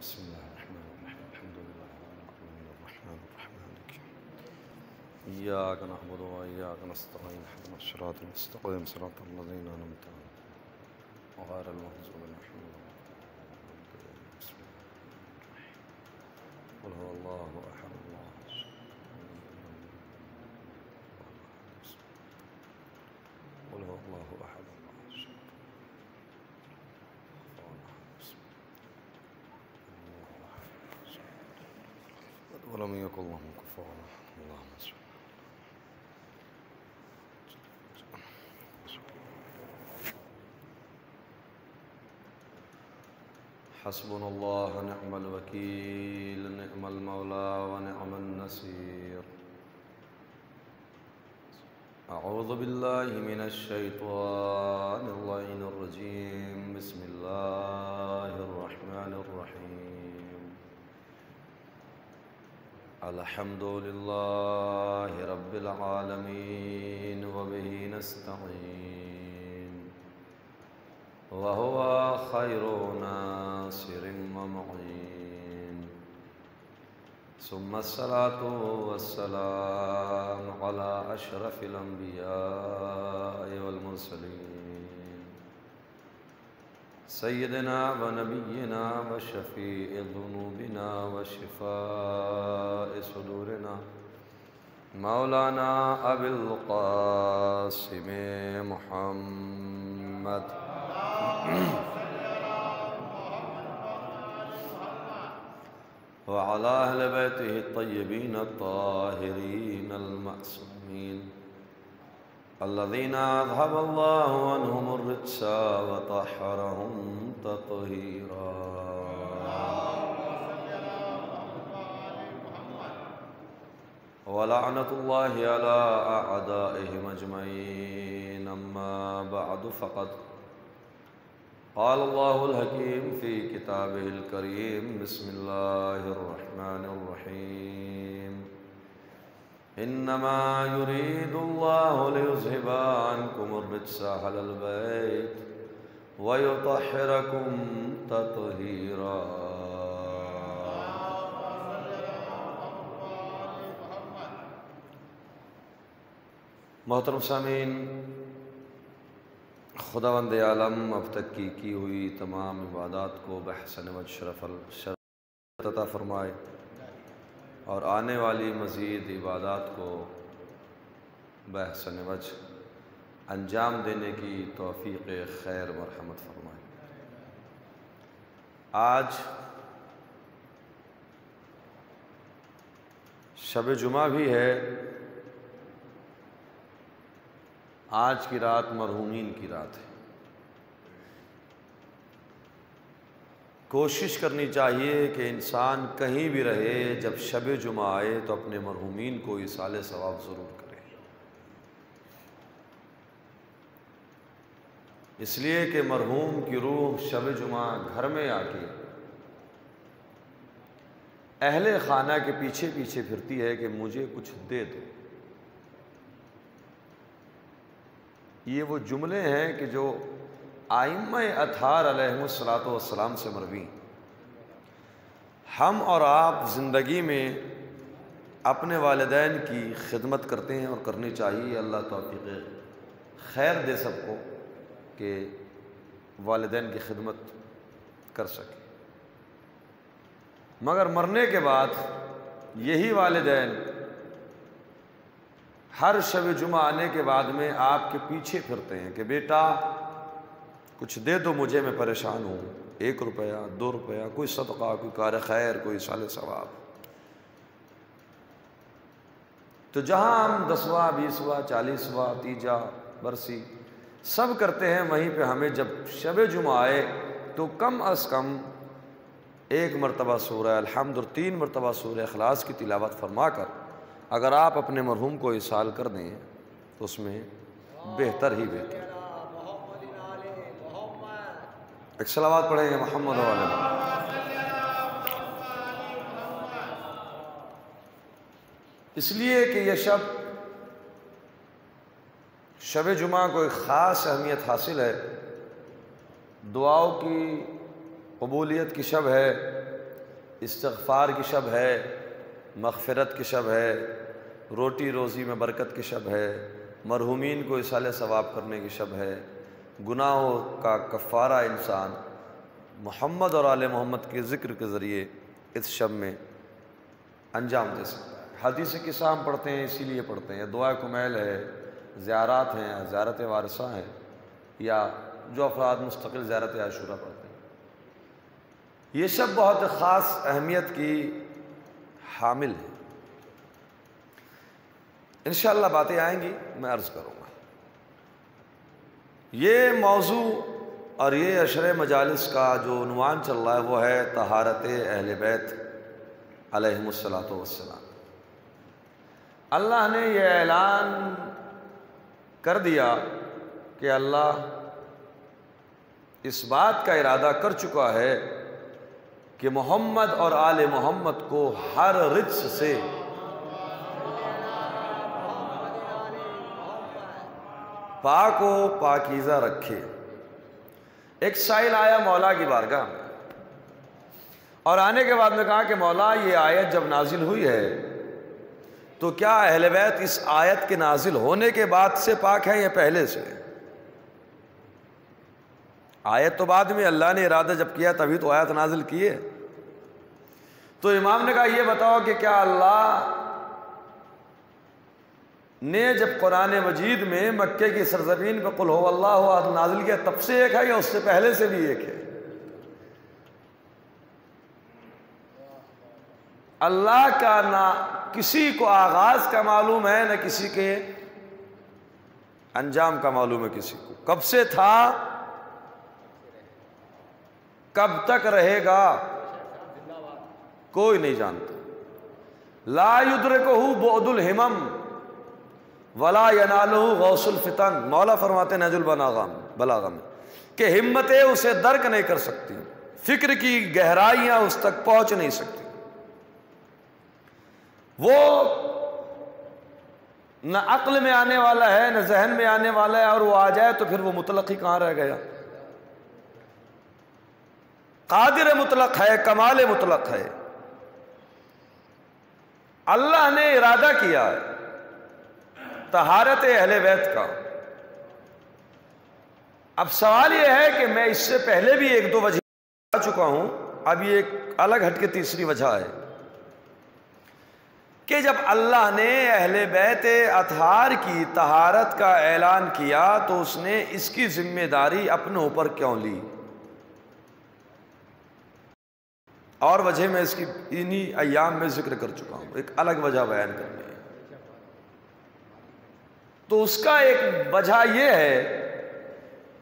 بسم الله الرحمن الرحيم الحمد لله رب العالمين الرحمن الرحيم مالك يوم الدين إياك نعبد وإياك نستعين اهدنا الصراط المستقيم صراط الذين أنعمت عليهم غير المغضوب عليهم ولا الضالين بسم الله الرحمن الرحيم قل هو الله أحد الله قل هو الله أحد الله الصمد ولم يكن له كفوا أحد اللهم صل حسبنا الله نعم الوكيل نعم المولى ونعم النصير أعوذ بالله من الشيطان اللعين الرجيم بسم الله الرحمن الرحيم الحمد لله رب العالمين وبه نستعين وهو خير ناصر ومعين ثم الصلاة والسلام على أشرف الأنبياء والمرسلين سيدنا ونبينا وشفيع ذنوبنا وشفاء صدورنا مولانا أبي القاسم محمد وعلى أهل بيته الطيبين الطاهرين المعصومين الذين أذهب الله عنهم الرجس وطهرهم تطهيرا ولعنة الله على أعدائهم أجمعين أما بعد فقد قال الله الحكيم في كتابه الكريم بسم الله الرحمن الرحيم إنما يريد الله ليذهب عنكم الرجس أهل البيت ويطهركم تطهيرا محترم سامعین، خداوند عالم اب تک کی ہوئی تمام عبادات کو بحسن وجہ شرف عطا فرمائے اور آنے والی مزید عبادات کو بحسن وجہ انجام دینے کی توفیق خیر مرحمت فرمائے۔ آج شب جمعہ بھی ہے، آج کی رات مرحومین کی رات ہے۔ کوشش کرنی چاہیے کہ انسان کہیں بھی رہے، جب شب جمعہ آئے تو اپنے مرحومین کو ایصال ثواب ضرور کرے، اس لیے کہ مرحوم کی روح شب جمعہ گھر میں آ کے اہل خانہ کے پیچھے پیچھے پھرتی ہے کہ مجھے کچھ دے دو۔ یہ وہ جملے ہیں کہ جو ائمہ اطہار علیہم الصلاۃ سے مروی۔ ہم اور آپ زندگی میں اپنے والدین کی خدمت کرتے ہیں اور کرنی چاہیے۔ اللہ توفیق خیر دے سب کو کہ والدین کی خدمت کر سکے، مگر مرنے کے بعد یہی والدین ہر شب جمعہ آنے کے بعد میں آپ کے پیچھے پھرتے ہیں کہ بیٹا کچھ دے دو مجھے، میں پریشان ہوں، 1 روپیہ 2 روپیہ، کوئی صدقہ، کوئی کار خیر، کوئی ایصال ثواب۔ تو جہاں ہم 10واں 20واں 40واں تیجا برسی سب کرتے ہیں، وہیں پہ ہمیں جب شب جمعہ آئے تو کم از کم 1 مرتبہ سورہ الحمد اور 3 مرتبہ سورہ اخلاص کی تلاوت فرما کر اگر آپ اپنے مرحوم کو ایصال کر دیں تو اس میں بہتر ہی بہتر۔ ایک صلوات پڑھیں گے محمد علیہ۔ اس لیے کہ یہ شب جمعہ کو ایک خاص اہمیت حاصل ہے، دعاؤں کی قبولیت کی شب ہے، استغفار کی شب ہے، مغفرت کی شب ہے، روٹی روزی میں برکت کی شب ہے، مرحومین کو اصالہ ثواب کرنے کی شب ہے، گناہوں کا کفارہ انسان محمد اور آل محمد کے ذکر کے ذریعے اس شب میں انجام دے سکتا ہے۔ حدیث قصہ ہم پڑھتے ہیں اسی لیے پڑھتے ہیں، دعا کمیل ہے، زیارات ہیں، زیارت وارثہ ہیں، یا جو افراد مستقل زیارت عاشورہ پڑھتے ہیں۔ یہ شب بہت خاص اہمیت کی حامل ہے۔ انشاءاللہ باتیں آئیں گی، میں عرض کروں گا۔ یہ موضوع اور یہ عشر مجالس کا جو عنوان چل رہا ہے وہ ہے طہارت اہل بیت علیہم الصلاۃ والسلام۔ اللہ نے یہ اعلان کر دیا کہ اللہ اس بات کا ارادہ کر چکا ہے کہ محمد اور آل محمد کو ہر رجس سے پاک و پاکیزہ رکھے۔ ایک سائل آیا مولا کی بارگاہ میں، اور آنے کے بعد میں کہا کہ مولا یہ آیت جب نازل ہوئی ہے تو کیا اہل بیت اس آیت کے نازل ہونے کے بعد سے پاک ہے یا پہلے سے؟ آیت تو بعد میں اللہ نے ارادہ جب کیا تبھی تو آیت نازل کی ہے۔ تو امام نے کہا یہ بتاؤ کہ کیا اللہ نے جب قرآن مجید میں مکے کی سرزمین پہ قل هو اللہ احد نازل کیا تب سے ایک ہے یا اس سے پہلے سے بھی ایک ہے؟ اللہ کا نہ کسی کو آغاز کا معلوم ہے نہ کسی کے انجام کا معلوم ہے کسی کو۔ کب سے تھا، کب تک رہے گا، کوئی نہیں جانتا۔ لا یدرکہ بعد الہمم ولا ینالہ غوث الفتن، مولا فرماتے ہیں نہج البلاغہ میں کہ ہمتیں اسے درک نہیں کر سکتی، فکر کی گہرائیاں اس تک پہنچ نہیں سکتی۔ وہ نہ عقل میں آنے والا ہے نہ ذہن میں آنے والا ہے، اور وہ آ جائے تو پھر وہ مطلق ہی کہاں رہ گیا؟ قادر مطلق ہے، کمال مطلق ہے۔ اللہ نے ارادہ کیا ہے طہارت اہل بیت کا۔ اب سوال یہ ہے کہ میں اس سے پہلے بھی ایک دو وجہ بتا چکا ہوں، اب یہ ایک الگ ہٹ کے تیسری وجہ ہے کہ جب اللہ نے اہل بیت اطہار کی طہارت کا اعلان کیا تو اس نے اس کی ذمہ داری اپنے اوپر کیوں لی؟ اور وجہ میں اس کی انہی ایام میں ذکر کر چکا ہوں، ایک الگ وجہ بیان کرنی ہے۔ تو اس کا ایک وجہ یہ ہے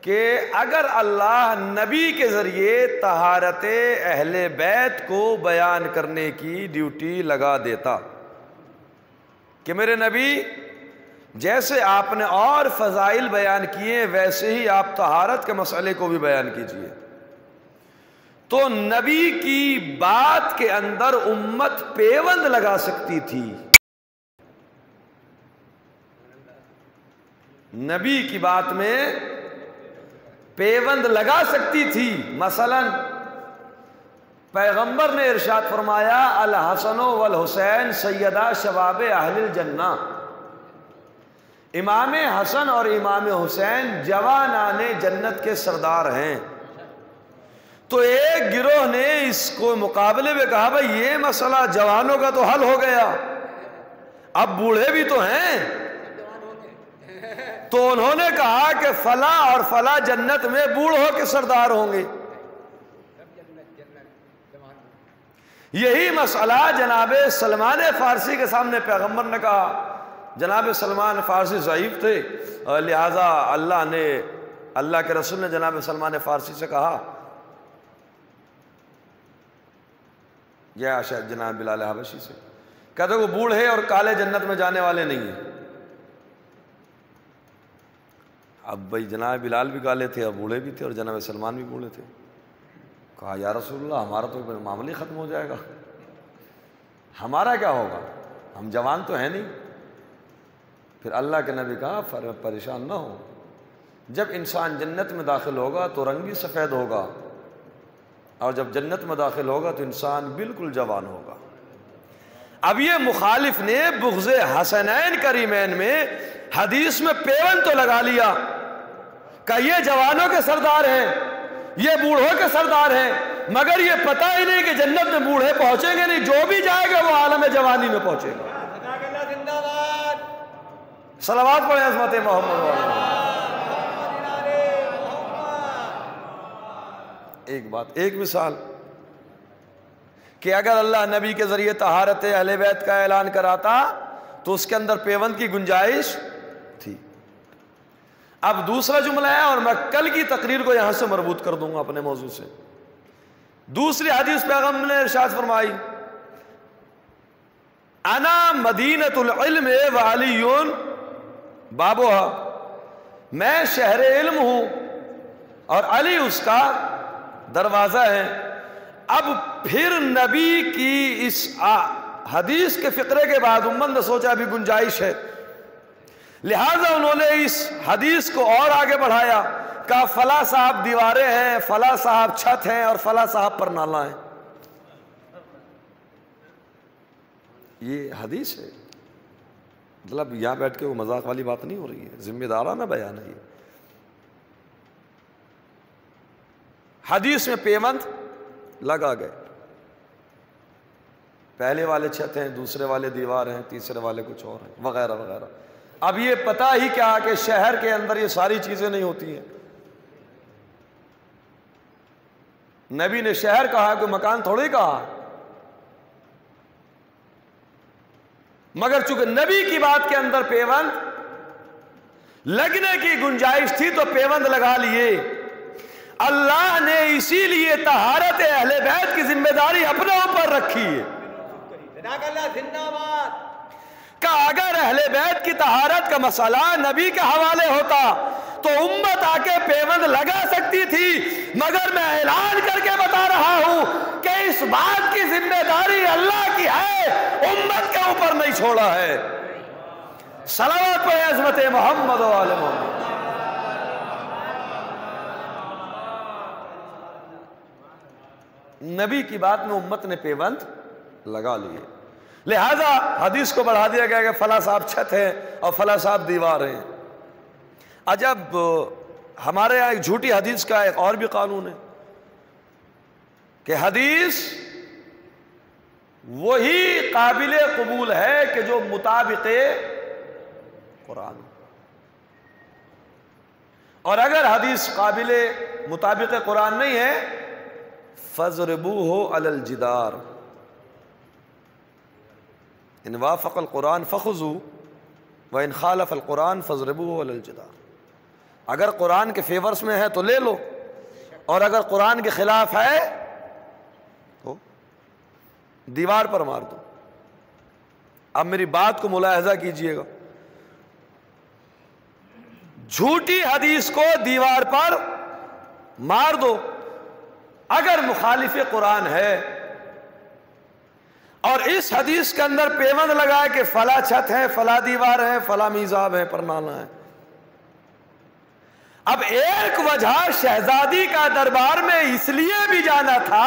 کہ اگر اللہ نبی کے ذریعے طہارت اہل بیت کو بیان کرنے کی ڈیوٹی لگا دیتا کہ میرے نبی جیسے آپ نے اور فضائل بیان کیے ویسے ہی آپ طہارت کے مسئلے کو بھی بیان کیجئے، تو نبی کی بات کے اندر امت پیوند لگا سکتی تھی۔ نبی کی بات میں پیوند لگا سکتی تھی۔ مثلا پیغمبر نے ارشاد فرمایا الحسن والحسین سیدہ شباب اہل الجنہ، امام حسن اور امام حسین جوانان جنت کے سردار ہیں۔ تو ایک گروہ نے اس کو مقابلے میں کہا بھائی یہ مسئلہ جوانوں کا تو حل ہو گیا، اب بوڑھے بھی تو ہیں، تو انہوں نے کہا کہ فلاں اور فلاں جنت میں بوڑھوں کے سردار ہوں گے۔ یہی مسئلہ جناب سلمان فارسی کے سامنے پیغمبر نے کہا، جناب سلمان فارسی ضعیف تھے، لہذا اللہ کے رسول نے جناب سلمان فارسی سے کہا، یا شاید جناب بلال حبشی سے، کہتے وہ بوڑھے اور کالے جنت میں جانے والے نہیں ہیں۔ اب بھائی جناب بلال بھی کالے تھے اور بوڑھے بھی تھے اور جناب سلمان بھی بوڑھے تھے۔ کہا یا رسول اللہ ہمارا تو معاملہ ختم ہو جائے گا، ہمارا کیا ہوگا، ہم جوان تو ہیں نہیں۔ پھر اللہ کے نبی کہا پریشان نہ ہو، جب انسان جنت میں داخل ہوگا تو رنگ بھی سفید ہوگا اور جب جنت میں داخل ہوگا تو انسان بالکل جوان ہوگا۔ اب یہ مخالف نے بغض حسنین کریمین میں حدیث میں پیوند تو لگا لیا کہ یہ جوانوں کے سردار ہیں، یہ بوڑھوں کے سردار ہیں، مگر یہ پتہ ہی نہیں کہ جنت میں بوڑھے پہنچیں گے نہیں، جو بھی جائے گا وہ عالم جوانی میں پہنچے گا۔ صلوات پڑھیں عظمت محمد۔ ایک بات، ایک مثال کہ اگر اللہ نبی کے ذریعے طہارت اہل بیت کا اعلان کراتا تو اس کے اندر پیوند کی گنجائش تھی۔ اب دوسرا جملہ ہے، اور میں کل کی تقریر کو یہاں سے مربوط کر دوں گا اپنے موضوع سے۔ دوسری حدیث پیغمبر نے ارشاد فرمائی، انا مدینۃ العلم وعلی بابوہا، میں شہر علم ہوں اور علی اس کا دروازہ ہے۔ اب پھر نبی کی اس حدیث کے فقرے کے بعد امت نے سوچا ابھی گنجائش ہے، لہٰذا انہوں نے اس حدیث کو اور آگے بڑھایا، کہا فلاں صاحب دیواریں ہیں، فلاں صاحب چھت ہیں، اور فلاں صاحب پر نالا ہیں۔ یہ حدیث ہے، مطلب یہاں بیٹھ کے وہ مذاق والی بات نہیں ہو رہی ہے، ذمہ دارانہ بیان ہے۔ یہ حدیث میں پیوند لگا گئے، پہلے والے چھت ہیں، دوسرے والے دیوار ہیں، تیسرے والے کچھ اور ہیں، وغیرہ وغیرہ۔ اب یہ پتہ ہی کیا کہ شہر کے اندر یہ ساری چیزیں نہیں ہوتی ہیں۔ نبی نے شہر کہا، کوئی مکان تھوڑی کہا، مگر چونکہ نبی کی بات کے اندر پیوند لگنے کی گنجائش تھی تو پیوند لگا لیے۔ اللہ نے اسی لیے طہارت اہل بیت کی ذمہ داری اپنے اوپر رکھی ہے کہ اگر اہل بیت کی طہارت کا مسئلہ نبی کے حوالے ہوتا تو امت آ کے پیوند لگا سکتی تھی، مگر میں اعلان کر کے بتا رہا ہوں کہ اس بات کی ذمہ داری اللہ کی ہے، امت کے اوپر نہیں چھوڑا ہے۔ صلوات پہ عظمت محمد و آل محمد۔ نبی کی بات میں امت نے پیوند لگا لیے، لہذا حدیث کو بڑھا دیا گیا کہ فلاں صاحب چھت ہے اور فلاں صاحب دیوار ہیں۔ عجب، ہمارے یہاں ایک جھوٹی حدیث کا ایک اور بھی قانون ہے کہ حدیث وہی قابل قبول ہے کہ جو مطابق قرآن، اور اگر حدیث قابل مطابق قرآن نہیں ہے فَضْرِبُوهُ عَلَى الْجِدَارِ، ان وافق القرآن فخذوا وان خالف القرآن فَضْرِبُوهُ عَلَى الْجِدَارِ۔ اگر قرآن کے فیورز میں ہے تو لے لو، اور اگر قرآن کے خلاف ہے تو دیوار پر مار دو۔ اب میری بات کو ملاحظہ کیجئے گا، جھوٹی حدیث کو دیوار پر مار دو اگر مخالف قرآن ہے، اور اس حدیث کے اندر پیوند لگائے کہ فلاں چھت ہے، فلاں دیوار ہے، فلاں میزاب ہے، پرنالا ہے۔ اب ایک وجہ شہزادی کا دربار میں اس لیے بھی جانا تھا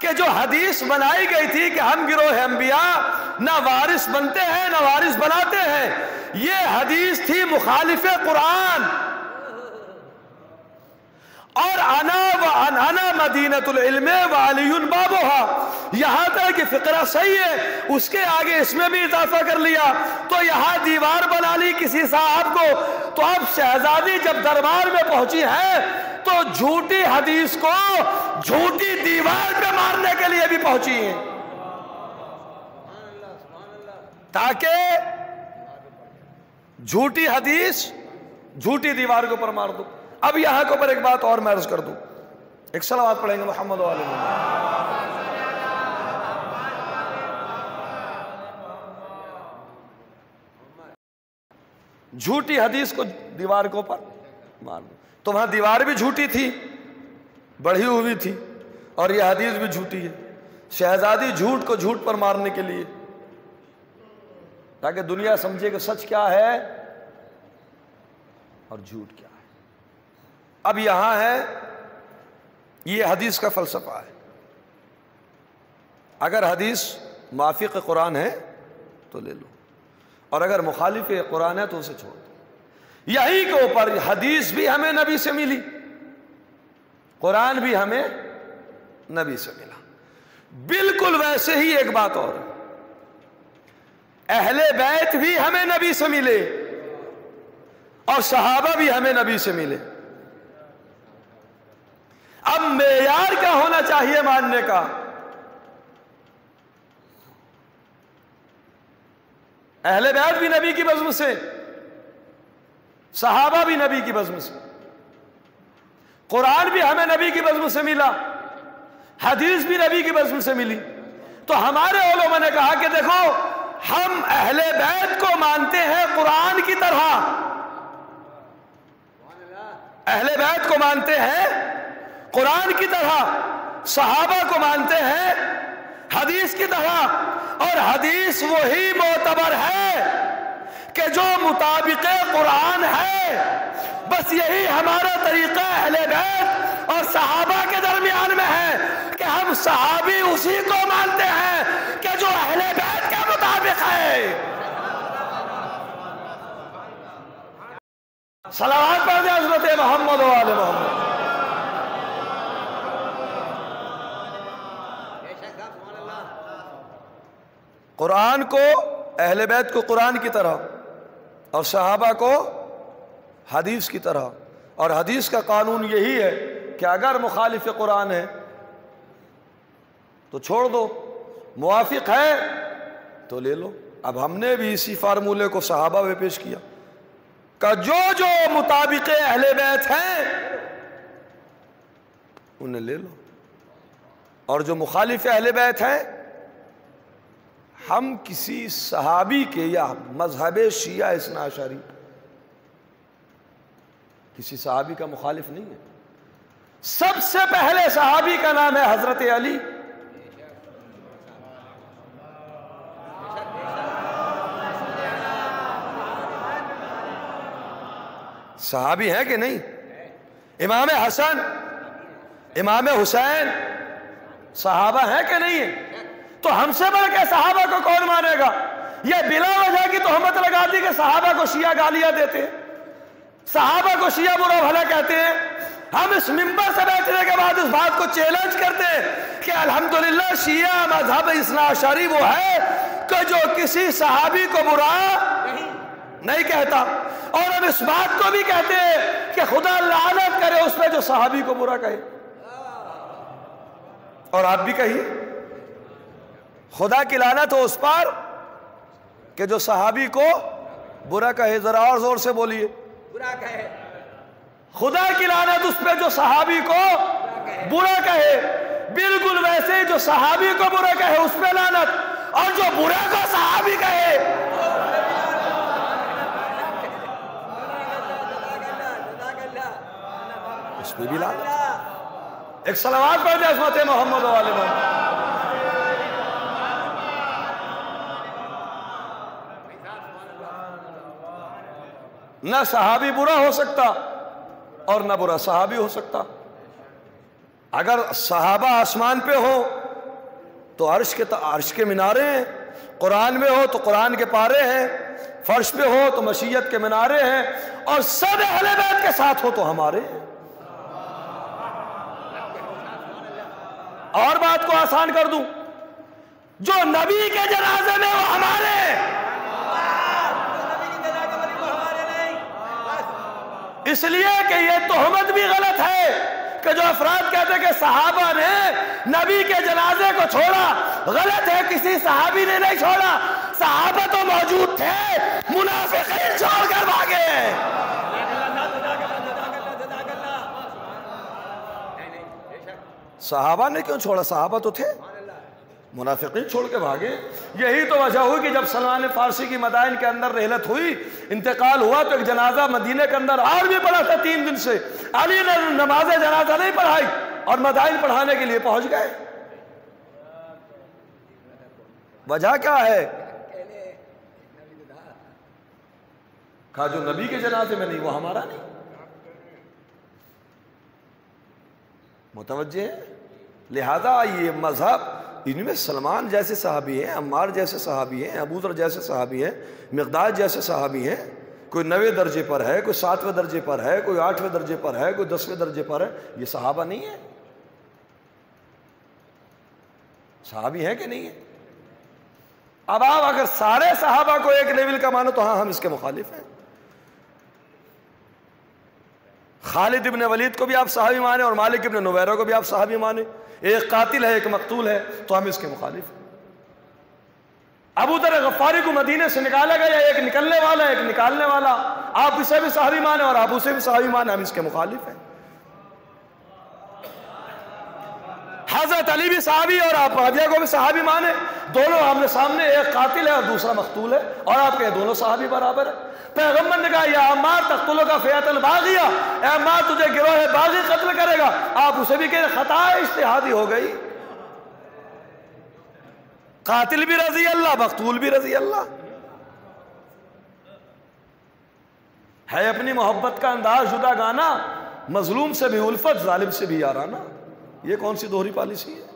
کہ جو حدیث بنائی گئی تھی کہ ہم گروہ انبیاء نہ وارث بنتے ہیں نہ وارث بناتے ہیں، یہ حدیث تھی مخالف قرآن۔ اور انا مدینۃ العلم وعلی بابوہا، یہاں تک کہ فقرہ صحیح ہے، اس کے آگے اس میں بھی اضافہ کر لیا، تو یہاں دیوار بنا لی کسی صاحب کو، تو اب شہزادی جب دربار میں پہنچی ہے تو جھوٹی حدیث کو جھوٹی دیوار پہ مارنے کے لیے بھی پہنچی ہیں، تاکہ جھوٹی حدیث جھوٹی دیوار کے اوپر مار دو۔ اب یہاں کے اوپر ایک بات اور میں عرض کر دوں، ایک صلوات پڑھیں گے محمد و آل محمد۔ جھوٹی حدیث کو دیوار کے اوپر مار دو، تو وہاں دیوار بھی جھوٹی تھی، بڑھی ہوئی تھی، اور یہ حدیث بھی جھوٹی ہے۔ شہزادی جھوٹ کو جھوٹ پر مارنے کے لیے، تاکہ دنیا سمجھے کہ سچ کیا ہے اور جھوٹ کیا ہے۔ اب یہاں ہے یہ حدیث کا فلسفہ ہے. اگر حدیث موافق قرآن ہے تو لے لو، اور اگر مخالف قرآن ہے تو اسے چھوڑ دو. یہی کے اوپر حدیث بھی ہمیں نبی سے ملی، قرآن بھی ہمیں نبی سے ملا. بالکل ویسے ہی ایک بات اور ہے، اہل بیت بھی ہمیں نبی سے ملے اور صحابہ بھی ہمیں نبی سے ملے. اب معیار کیا ہونا چاہیے ماننے کا؟ اہل بیت بھی نبی کی بزم سے، صحابہ بھی نبی کی بزم سے، قرآن بھی ہمیں نبی کی بزم سے ملا، حدیث بھی نبی کی بزم سے ملی. تو ہمارے علماء نے کہا کہ دیکھو، ہم اہل بیت کو مانتے ہیں قرآن کی طرح، اہل بیت کو مانتے ہیں قرآن کی طرح، صحابہ کو مانتے ہیں حدیث کی طرح. اور حدیث وہی معتبر ہے کہ جو مطابق قرآن ہے. بس یہی ہمارا طریقہ اہل بیت اور صحابہ کے درمیان میں ہے کہ ہم صحابی اسی کو مانتے ہیں کہ جو اہل بیت کے مطابق ہے. صلوات پڑھ دیں حضرت محمد و آل محمد. قرآن کو، اہل بیت کو قرآن کی طرح اور صحابہ کو حدیث کی طرح. اور حدیث کا قانون یہی ہے کہ اگر مخالف قرآن ہے تو چھوڑ دو، موافق ہے تو لے لو. اب ہم نے بھی اسی فارمولے کو صحابہ میں پیش کیا کہ جو مطابق اہل بیت ہیں انہیں لے لو، اور جو مخالف اہل بیت ہیں، ہم کسی صحابی کے یا مذہب شیعہ اثنا عشری کسی صحابی کا مخالف نہیں ہے. سب سے پہلے صحابی کا نام ہے حضرت علی. صحابی ہیں کہ نہیں؟ امام حسن، امام حسین صحابہ ہیں کہ نہیں ہیں؟ تو ہم سے بڑھ کے صحابہ کو کون مانے گا؟ یہ بلا وجہ کی تہمت لگا دی کہ صحابہ کو شیعہ گالیاں دیتے ہیں، صحابہ کو شیعہ برا بھلا کہتے ہیں. ہم اس منبر سے بیٹھنے کے بعد اس بات کو چیلنج کرتے ہیں کہ الحمدللہ شیعہ مذہب اثنا عشری وہ ہے کہ جو کسی صحابی کو برا نہیں کہتا. اور ہم اس بات کو بھی کہتے ہیں کہ خدا لعنت کرے اس پہ جو صحابی کو برا کہے. اور آپ بھی کہیے خدا کی لعنت ہو اس پر کہ جو صحابی کو برا کہے. ذرا اور زور سے بولیے، برا کہے. خدا کی لعنت اس پہ جو صحابی کو برا کہے. بالکل ویسے جو صحابی کو برا کہے اس پہ لعنت، اور جو برا کو صحابی کہے اس پہ بھی لعنت. ایک صلوات پڑھ دیں عظمت محمد و آل محمد. نہ صحابی برا ہو سکتا اور نہ برا صحابی ہو سکتا. اگر صحابہ آسمان پہ ہو تو عرش کے منارے ہیں، قرآن میں ہو تو قرآن کے پارے ہیں، فرش پہ ہو تو مشیت کے منارے ہیں، اور سب اہل بیت کے ساتھ ہو تو ہمارے ہیں. اور بات کو آسان کر دوں، جو نبی کے جنازے میں وہ ہمارے ہیں. اس لیے کہ یہ تہمت بھی غلط ہے کہ جو افراد کہتے ہیں کہ صحابہ نے نبی کے جنازے کو چھوڑا. غلط ہے، کسی صحابی نے نہیں چھوڑا. صحابہ تو موجود تھے، منافقین چھوڑ کر بھاگے. صحابہ نے کیوں چھوڑا؟ صحابہ تو تھے، منافقین چھوڑ کے بھاگے. یہی تو وجہ ہوئی کہ جب سلمان فارسی کی مدائن کے اندر رحلت ہوئی، انتقال ہوا، تو ایک جنازہ مدینہ کے اندر اور بھی پڑا تھا 3 دن سے. علی نے نماز جنازہ نہیں پڑھائی اور مدائن پڑھانے کے لیے پہنچ گئے. وجہ کیا ہے؟ کہا جو نبی کے جنازے میں نہیں وہ ہمارا نہیں. متوجہ ہیں؟ لہذا یہ مذہب، ان میں سلمان جیسے صحابی ہیں، عمار جیسے صحابی ہیں، ابو ذر جیسے صحابی ہیں، مقداد جیسے صحابی ہیں، کوئی 9ویں درجے پر ہے، کوئی 7ویں درجے پر ہے، کوئی 8ویں درجے پر ہے، کوئی 10ویں درجے پر ہے. یہ صحابہ نہیں ہے؟ صحابی ہیں کہ نہیں ہے؟ اب آپ اگر سارے صحابہ کو ایک لیول کا مانو تو ہاں ہم اس کے مخالف ہیں. خالد ابن ولید کو بھی آپ صحابی مانیں اور مالک ابن نویرہ کو بھی آپ صحابی مانیں، ایک قاتل ہے ایک مقتول ہے، تو ہم اس کے مخالف ہیں. ابو ذر غفاری کو مدینے سے نکالا گیا، ایک نکلنے والا ایک نکالنے والا، آپ اسے بھی صحابی مانیں اور آپ اسے بھی صحابی مانیں، ہم اس کے مخالف ہیں. حضرت علی بھی صحابی اور آپ معاویہ کو بھی صحابی مانیں، دونوں آمنے سامنے، ایک قاتل ہے اور دوسرا مقتول ہے، اور آپ کہیں دونوں صحابی برابر ہیں. پیغمبر نے کہا یا عمار تقتلک فئۃ الباغیہ، اے عمار تجھے گروہ باغی قتل کرے گا، آپ اسے بھی کہیں خطا اجتہادی ہو گئی. قاتل بھی رضی اللہ، مقتول بھی رضی اللہ. ہے اپنی محبت کا انداز جدا گانا، مظلوم سے بھی الفت، ظالم سے بھی یارانہ. یہ کون سی دوہری پالیسی ہے؟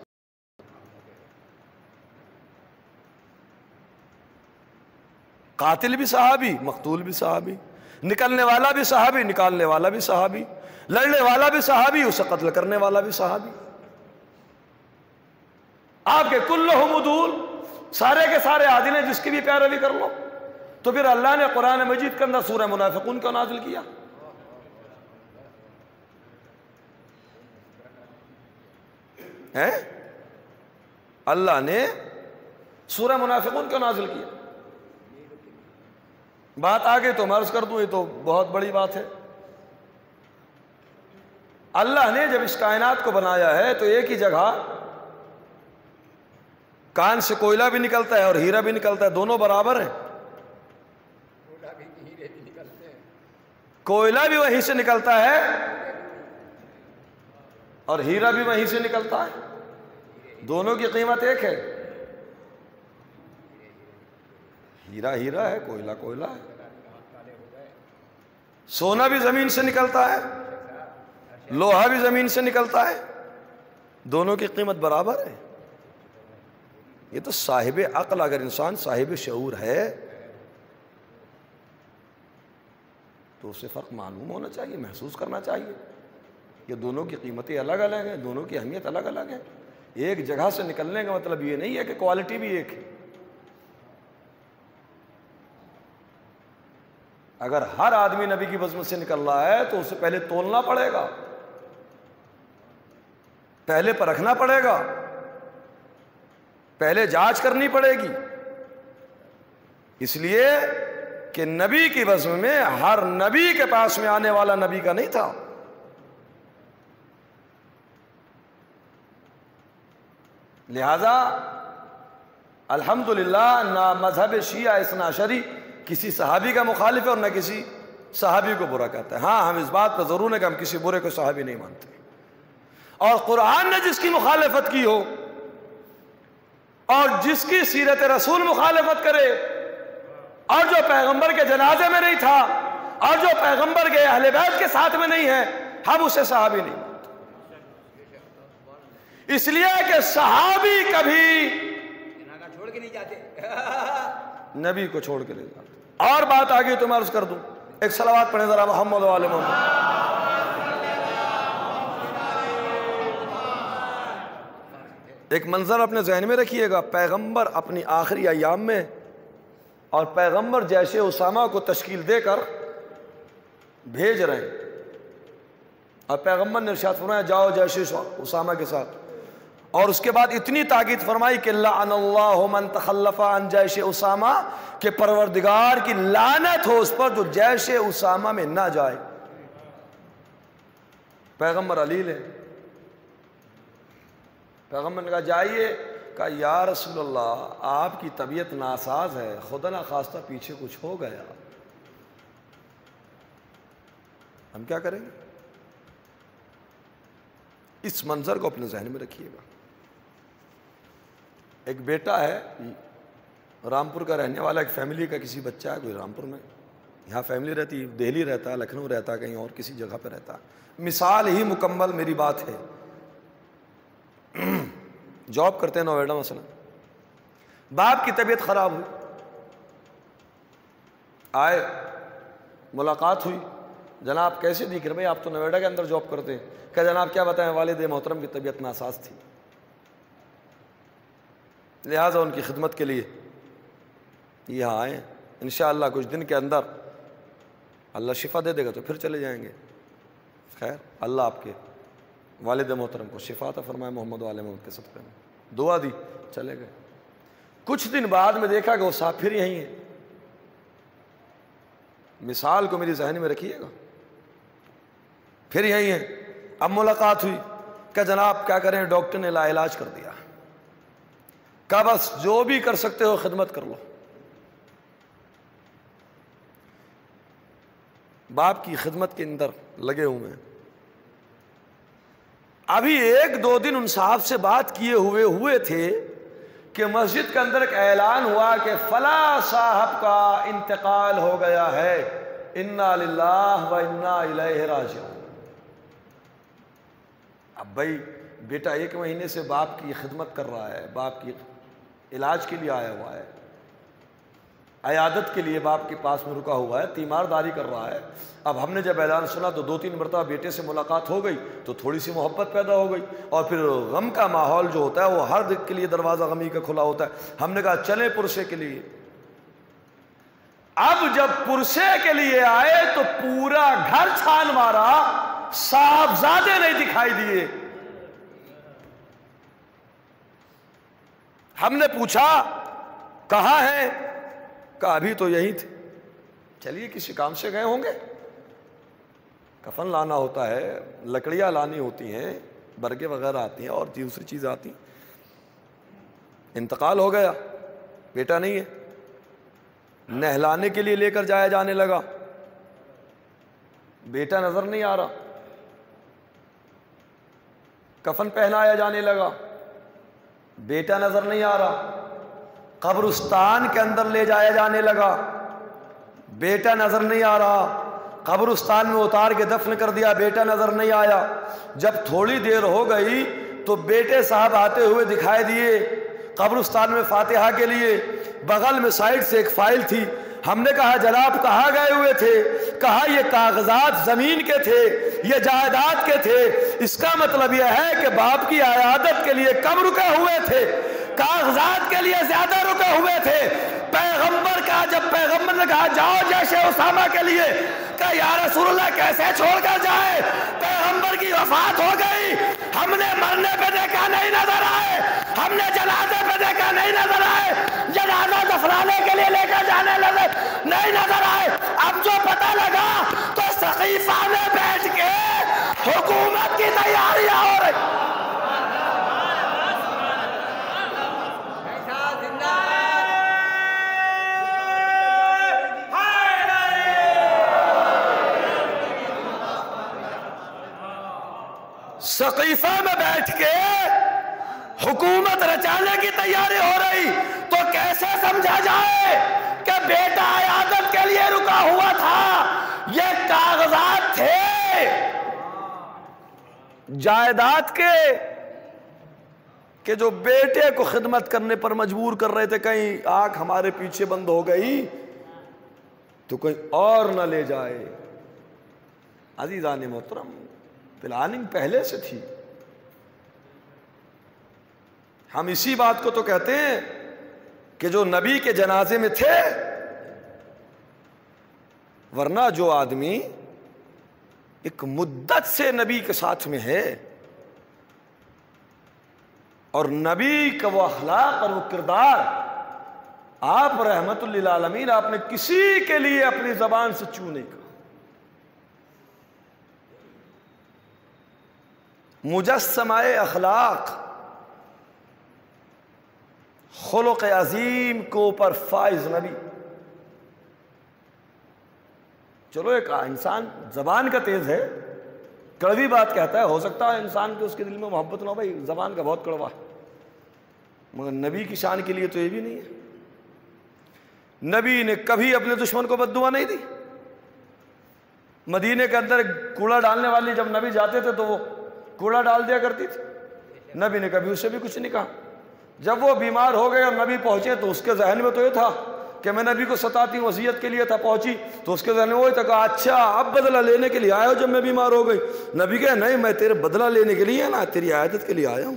قاتل بھی صحابی، مقتول بھی صحابی، نکلنے والا بھی صحابی، نکالنے والا بھی صحابی، لڑنے والا بھی صحابی، اسے قتل کرنے والا بھی صحابی. آپ کے کلہم عدول، سارے کے سارے عادل ہیں، جس کی بھی پیروی کر لو. تو پھر اللہ نے قرآن مجید کے اندر سورہ منافقون کو نازل کیا. اللہ نے سورہ منافقون کو نازل کیا. بات آگے تو میں عرض کر دوں، یہ تو بہت بڑی بات ہے. اللہ نے جب اس کائنات کو بنایا ہے تو ایک ہی جگہ کان سے کوئلہ بھی نکلتا ہے اور ہیرا بھی نکلتا ہے، دونوں برابر ہیں. کوئلہ بھی وہیں سے نکلتا ہے اور ہیرا بھی وہیں سے نکلتا ہے، دونوں کی قیمت ایک ہے. ہیرا ہیرا ہے، کوئلہ کوئلہ ہے. سونا بھی زمین سے نکلتا ہے، لوہا بھی زمین سے نکلتا ہے، دونوں کی قیمت برابر ہے. یہ تو صاحب عقل، اگر انسان صاحب شعور ہے تو اسے فرق معلوم ہونا چاہیے، محسوس کرنا چاہیے کہ دونوں کی قیمتیں الگ الگ ہیں، دونوں کی اہمیت الگ الگ ہے. ایک جگہ سے نکلنے کا مطلب یہ نہیں ہے کہ کوالٹی بھی ایک ہے. اگر ہر آدمی نبی کی بزم سے نکل رہا ہے تو اسے پہلے تولنا پڑے گا، پہلے پرکھنا پڑے گا، پہلے جانچ کرنی پڑے گی. اس لیے کہ نبی کی بزم میں ہر نبی کے پاس میں آنے والا نبی کا نہیں تھا. لہذا الحمدللہ نہ مذہب شیعہ اثنا عشری کسی صحابی کا مخالف ہے اور نہ کسی صحابی کو برا کہتا ہے. ہاں ہم اس بات پر ضرور ہے کہ ہم کسی برے کو صحابی نہیں مانتے. اور قرآن نے جس کی مخالفت کی ہو اور جس کی سیرت رسول مخالفت کرے اور جو پیغمبر کے جنازے میں نہیں تھا اور جو پیغمبر کے اہل بیت کے ساتھ میں نہیں ہے، ہم اسے صحابی نہیں مانتے. اس لیے کہ صحابی کبھی چھوڑ کے نہیں جاتے، نبی کو چھوڑ کے نہیں جاتے. اور بات آگے تو میں عرض کر دوں، ایک صلوات پڑھیں ذرا محمد و آل محمد. ایک منظر اپنے ذہن میں رکھیے گا، پیغمبر اپنی آخری ایام میں اور پیغمبر جیش اسامہ کو تشکیل دے کر بھیج رہے ہیں، اور پیغمبر نے ارشاد فرمایا جاؤ جیش اسامہ کے ساتھ. اور اس کے بعد اتنی تاکید فرمائی کہ لعن اللہ من تخلف عن جیش اسامہ، کہ پروردگار کی لعنت ہو اس پر جو جیش اسامہ میں نہ جائے. پیغمبر علیل ہے، پیغمبر نے کہا جائیے، کہا یا رسول اللہ آپ کی طبیعت ناساز ہے، خدا نخواستہ پیچھے کچھ ہو گیا، ہم کیا کریں گے؟ اس منظر کو اپنے ذہن میں رکھیے گا. ایک بیٹا ہے رامپور کا رہنے والا، ایک فیملی کا کسی بچہ ہے، کوئی رامپور میں، یہاں فیملی رہتی، دہلی رہتا ہے، لکھنؤ رہتا ہے، کہیں اور کسی جگہ پہ رہتا ہے. مثال ہی مکمل میری بات ہے. جاب کرتے ہیں نوئیڈا مثلا، باپ کی طبیعت خراب ہوئی، آئے ملاقات ہوئی، جناب کیسے دکھ رہے؟ بھائی آپ تو نوئیڈا کے اندر جاب کرتے ہیں۔ کہ جناب کیا بتائیں، والد محترم کی طبیعت ناساز تھی، لہٰذا ان کی خدمت کے لیے یہاں آئے ہیں، انشاءاللہ کچھ دن کے اندر اللہ شفا دے دے گا تو پھر چلے جائیں گے۔ خیر اللہ آپ کے والد محترم کو شفا عطا فرمائے محمد و آل محمد کے صدقے میں، دعا دی، چلے گئے۔ کچھ دن بعد میں دیکھا کہ وہ صاحب پھر یہیں ہیں۔ مثال کو میری ذہن میں رکھیے گا، پھر یہیں ہیں۔ اب ملاقات ہوئی کہ جناب کیا کریں، ڈاکٹر نے لا علاج کر دیا، کہا بس جو بھی کر سکتے ہو خدمت کر لو۔ باپ کی خدمت کے اندر لگے ہوئے ہیں۔ ابھی 1-2 دن ان صاحب سے بات کیے ہوئے تھے کہ مسجد کے اندر ایک اعلان ہوا کہ فلاں صاحب کا انتقال ہو گیا ہے، انا للہ و انا الیہ راجعون۔ اب بھائی بیٹا 1 مہینے سے باپ کی خدمت کر رہا ہے، باپ کی علاج کے لیے آیا ہوا ہے، عیادت کے لیے باپ کے پاس میں رکا ہوا ہے، تیمارداری کر رہا ہے۔ اب ہم نے جب اعلان سنا تو 2-3 مرتبہ بیٹے سے ملاقات ہو گئی تو تھوڑی سی محبت پیدا ہو گئی، اور پھر غم کا ماحول جو ہوتا ہے وہ ہر دل کے لیے دروازہ غمی کا کھلا ہوتا ہے۔ ہم نے کہا چلیں پرسے کے لیے۔ اب جب پرسے کے لیے آئے تو پورا گھر چھان مارا، صاحبزادے نہیں دکھائی دیے۔ ہم نے پوچھا کہاں ہیں؟ کہا ابھی تو یہی تھے۔ چلیے کسی کام سے گئے ہوں گے، کفن لانا ہوتا ہے، لکڑیاں لانی ہوتی ہیں، برگے وغیرہ آتی ہیں اور دوسری چیز آتی ہیں۔ انتقال ہو گیا، بیٹا نہیں ہے، نہلانے کے لیے لے کر جایا جانے لگا، بیٹا نظر نہیں آ رہا، کفن پہنایا جانے لگا، بیٹا نظر نہیں آ رہا، قبرستان کے اندر لے جایا جانے لگا، بیٹا نظر نہیں آ رہا، قبرستان میں اتار کے دفن کر دیا، بیٹا نظر نہیں آیا۔ جب تھوڑی دیر ہو گئی تو بیٹے صاحب آتے ہوئے دکھائی دیے قبرستان میں فاتحہ کے لیے، بغل میں سائڈ سے ایک فائل تھی۔ ہم نے کہا جناب کہاں گئے ہوئے تھے؟ کہا یہ کاغذات زمین کے تھے، یہ جائیداد کے تھے۔ اس کا مطلب یہ ہے کہ باپ کی عیادت کے لیے کم رکے ہوئے تھے، کاغذات کے لیے زیادہ رکے ہوئے تھے۔ پیغمبر کا جب پیغمبر نے کہا جاؤ جیش اسامہ کے لیے، کہا یا رسول اللہ کیسے چھوڑ کر جائے؟ پیغمبر کی وفات ہو گئی، ہم نے مرنے پہ دیکھا نہیں نظر آئے، ہم نے جنازے پہ دیکھا نہیں نظر آئے، جنازہ دفنانے کے لیے لے کر جانے لگے نہیں نظر آئے۔ اب جو پتہ لگا تو سقیفہ میں بیٹھ کے حکومت کی تیاریاں ہو رہی۔ سقیفہ میں بیٹھ کے حکومت رچانے کی تیاری ہو رہی، تو کیسے سمجھا جائے کہ بیٹا عیادت کے لیے رکا ہوا تھا؟ یہ کاغذات تھے جائیداد کے کہ جو بیٹے کو خدمت کرنے پر مجبور کر رہے تھے، کہیں آنکھ ہمارے پیچھے بند ہو گئی تو کہیں اور نہ لے جائے۔ عزیزان محترم پلاننگ پہلے سے تھی۔ ہم اسی بات کو تو کہتے ہیں کہ جو نبی کے جنازے میں تھے، ورنہ جو آدمی ایک مدت سے نبی کے ساتھ میں ہے اور نبی کا وہ اخلاق اور وہ کردار، آپ رحمت للعالمین، آپ نے کسی کے لیے اپنی زبان سے چوں نہیں کہا۔ مجسمہ اخلاق، خلق عظیم کو اوپر فائز نبی۔ چلو ایک انسان زبان کا تیز ہے، کڑوی بات کہتا ہے، ہو سکتا ہے انسان کے اس کے دل میں محبت نہ ہو، بھائی زبان کا بہت کڑوا ہے، مگر نبی کی شان کے لیے تو یہ بھی نہیں ہے۔ نبی نے کبھی اپنے دشمن کو بد دعا نہیں دی۔ مدینے کے اندر کوڑا ڈالنے والی جب نبی جاتے تھے تو وہ کوڑا ڈال دیا کرتی تھی، نبی نے کبھی اسے بھی کچھ نہیں کہا۔ جب وہ بیمار ہو گئے اور نبی پہنچے تو اس کے ذہن میں تو یہ تھا کہ میں نبی کو ستاتی ہوں، وصیت کے لیے تھا، پہنچی تو اس کے ذہن میں وہی تھا کہ اچھا اب بدلہ لینے کے لیے آئے ہو جب میں بیمار ہو گئی. نبی کہے نہیں، میں تیرے بدلہ لینے کے لیے نا، تیری عیادت کے لیے آیا ہوں.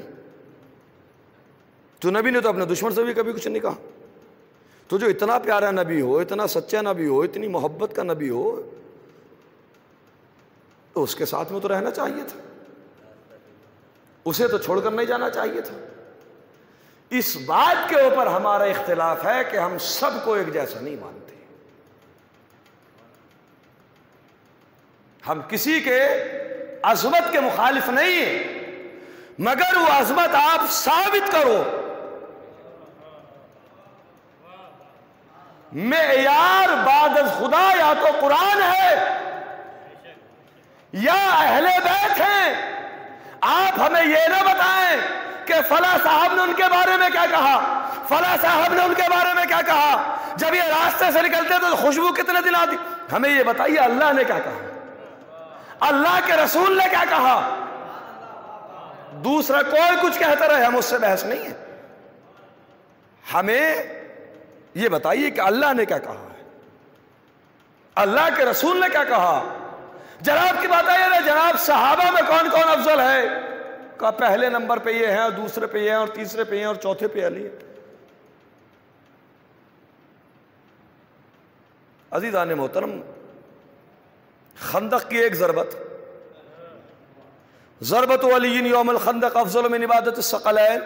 تو نبی نے تو اپنے دشمن سے بھی کبھی کچھ نہیں کہا. تو جو اتنا پیارا نبی ہو، اتنا سچا نبی ہو، اتنی محبت کا نبی ہو، تو اس کے ساتھ میں تو رہنا چاہیے تھا، اسے تو چھوڑ کر نہیں جانا چاہیے تھا. اس بات کے اوپر ہمارا اختلاف ہے کہ ہم سب کو ایک جیسا نہیں مانتے. ہم کسی کے عظمت کے مخالف نہیں ہیں، مگر وہ عظمت آپ ثابت کرو. معیار بعد از خدا یا تو قرآن ہے یا اہل بیت ہیں. آپ ہمیں یہ نہ بتائیں کہ فلاں صاحب نے ان کے بارے میں کیا کہا، فلاں صاحب نے ان کے بارے میں کیا کہا، جب یہ راستے سے نکلتے تو خوشبو کتنے دن آتی. ہمیں یہ بتائیے اللہ نے کیا کہا، اللہ کے رسول نے کیا کہا. دوسرا کوئی کچھ کہتا رہے، ہم اس سے بحث نہیں ہے. ہمیں یہ بتائیے کہ اللہ نے کیا کہا ہے، اللہ کے رسول نے کیا کہا. جناب کی بات ہے جناب صحابہ میں کون کون افضل ہے، کہ پہلے نمبر پہ یہ ہے اور دوسرے پہ یہ ہے اور تیسرے پہ یہ ہے اور چوتھے پہ علی ہے. عزیزان محترم، خندق کی ایک ضربت علی یوم الخندق افضل من عبادت الثقلین،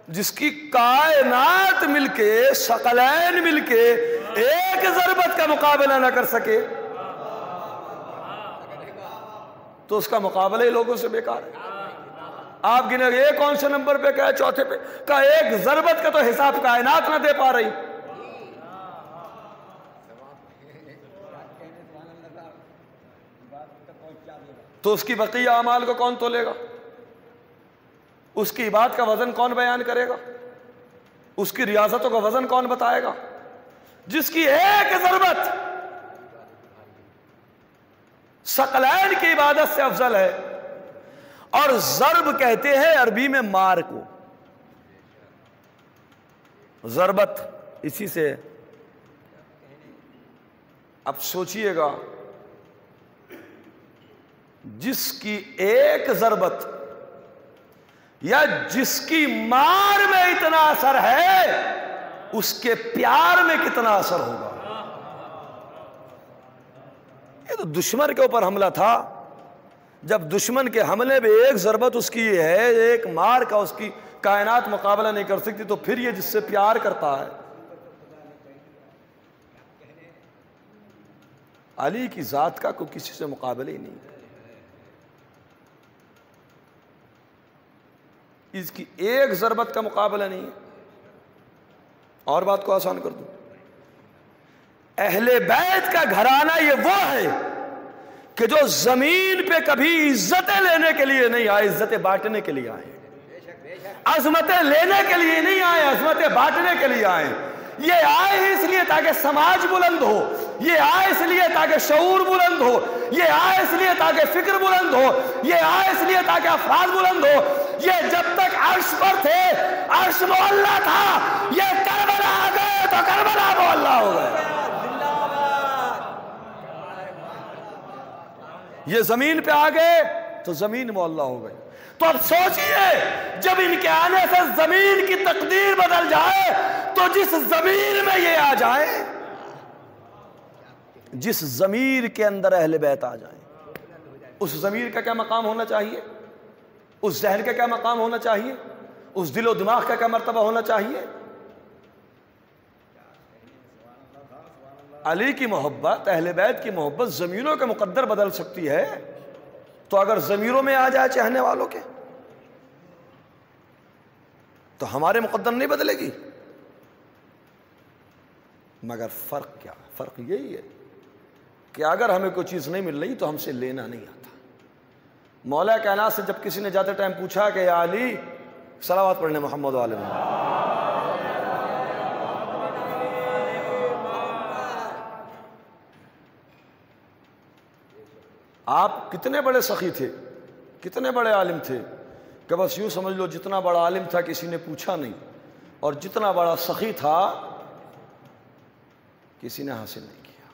جس کی کائنات مل کے، ثقلین مل کے ایک ضربت کا مقابلہ نہ کر سکے تو اس کا مقابلہ ہی لوگوں سے بیکار ہے. آپ گنے گے یہ کون سے نمبر پہ کہا، چوتھے پہ کہا. ایک ضربت کا تو حساب کائنات نہ دے پا رہی. تو اس کی بقیہ اعمال کو کون تولے گا، اس کی عبادت کا وزن کون بیان کرے گا، اس کی ریاضتوں کا وزن کون بتائے گا، جس کی ایک ضربت ثقلین کی عبادت سے افضل ہے. اور ضرب کہتے ہیں عربی میں مار کو، ضربت اسی سے. اب سوچئے گا، جس کی ایک ضربت یا جس کی مار میں اتنا اثر ہے، اس کے پیار میں کتنا اثر ہوگا. یہ تو دشمن کے اوپر حملہ تھا. جب دشمن کے حملے میں ایک ضربت اس کی یہ ہے، ایک مار کا اس کی کائنات مقابلہ نہیں کر سکتی، تو پھر یہ جس سے پیار کرتا ہے. علی کی ذات کا کوئی کسی سے مقابلہ ہی نہیں. اس کی ایک ضربت کا مقابلہ نہیں ہے. اور بات کو آسان کر دوں، اہل بیت کا گھرانہ یہ وہ ہے کہ جو زمین پہ کبھی عزتیں لینے کے لیے نہیں آئے، عزتیں بانٹنے کے لیے آئے. عظمتیں لینے کے لیے نہیں آئے، عظمتیں بانٹنے کے لیے آئے. یہ آئے ہی اس لیے تاکہ سماج بلند ہو، یہ آئے اس لیے تاکہ شعور بلند ہو، یہ آئے اس لیے تاکہ فکر بلند ہو، یہ آئے اس لیے تاکہ افراد بلند ہو. یہ جب تک عرش پر تھے عرش معلّہ تھا، یہ کربلا آ گئے تو کربلا معلّہ ہو گئے. یہ زمین پہ آ گئے تو زمین معلّہ ہو گئی. تو اب سوچئے جب ان کے آنے سے زمین کی تقدیر بدل جائے تو جس زمین میں یہ آ جائیں، جس ضمیر کے اندر اہل بیت آ جائیں، اس ضمیر کا کیا مقام ہونا چاہیے، اس ذہن کا کیا مقام ہونا چاہیے، اس دل و دماغ کا کیا مرتبہ ہونا چاہیے. علی کی محبت، اہل بیت کی محبت زمینوں کے مقدر بدل سکتی ہے. تو اگر ضمیروں میں آ جائے چاہنے والوں کے تو ہمارے مقدر نہیں بدلے گی. مگر فرق کیا؟ فرق یہی ہے کہ اگر ہمیں کوئی چیز نہیں مل رہی تو ہم سے لینا نہیں آتا. مولا کائنات سے جب کسی نے جاتے ٹائم پوچھا کہ یا علی صلوات پڑھنے محمد علیہ وسلم، آپ کتنے بڑے سخی تھے، کتنے بڑے عالم تھے، کہ بس یوں سمجھ لو جتنا بڑا عالم تھا کسی نے پوچھا نہیں. اور جتنا بڑا سخی تھا کسی نے حاصل نہیں کیا۔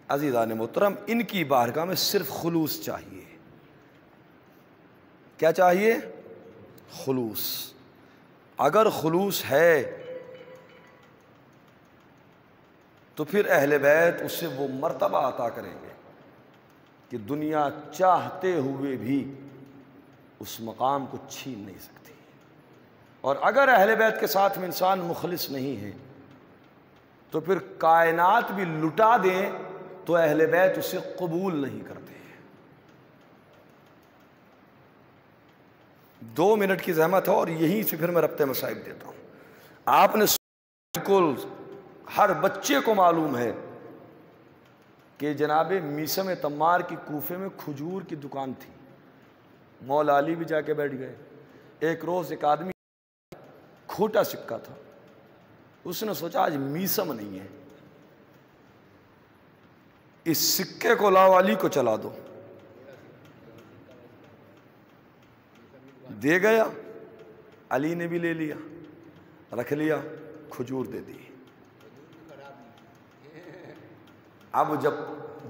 عزیزان محترم، ان کی بارگاہ میں صرف خلوص چاہیے۔ کیا چاہیے؟ خلوص۔ اگر خلوص ہے تو پھر اہل بیت اسے وہ مرتبہ عطا کریں گے کہ دنیا چاہتے ہوئے بھی اس مقام کو چھین نہیں سکتی۔ اور اگر اہل بیت کے ساتھ میں انسان مخلص نہیں ہے تو پھر کائنات بھی لٹا دیں تو اہل بیت اسے قبول نہیں کرتے۔ 2 منٹ کی زحمت ہے اور یہیں سے پھر میں ربط مصائب دیتا ہوں۔ آپ نے بالکل ہر بچے کو معلوم ہے کہ جناب میثم تمار کی کوفے میں کھجور کی دکان تھی، مولا علی بھی جا کے بیٹھ گئے۔ ایک روز ایک آدمی کھوٹا سکہ تھا، اس نے سوچا آج میثم نہیں ہے، اس سکے کو لاؤ علی کو چلا دو۔ دے گیا، علی نے بھی لے لیا، رکھ لیا، کھجور دے دی۔ اب جب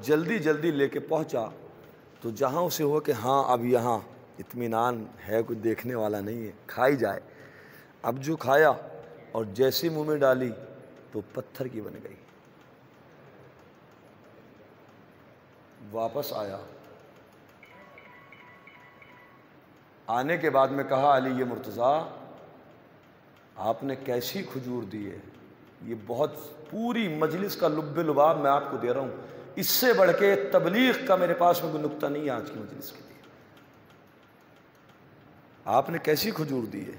جلدی جلدی لے کے پہنچا تو جہاں اسے ہوا کہ ہاں اب یہاں اطمینان ہے، کوئی دیکھنے والا نہیں ہے، کھائی جائے۔ اب جو کھایا اور جیسے منہ میں ڈالی تو پتھر کی بن گئی۔ واپس آیا، آنے کے بعد میں کہا علی یہ مرتضیٰ آپ نے کیسی کھجور دی ہے، یہ بہت پوری مجلس کا لب لباب میں آپ کو دے رہا ہوں، اس سے بڑھ کے تبلیغ کا میرے پاس میں کوئی نکتہ نہیں ہے آج کی مجلس کے لیے۔ آپ نے کیسی کھجور دی ہے؟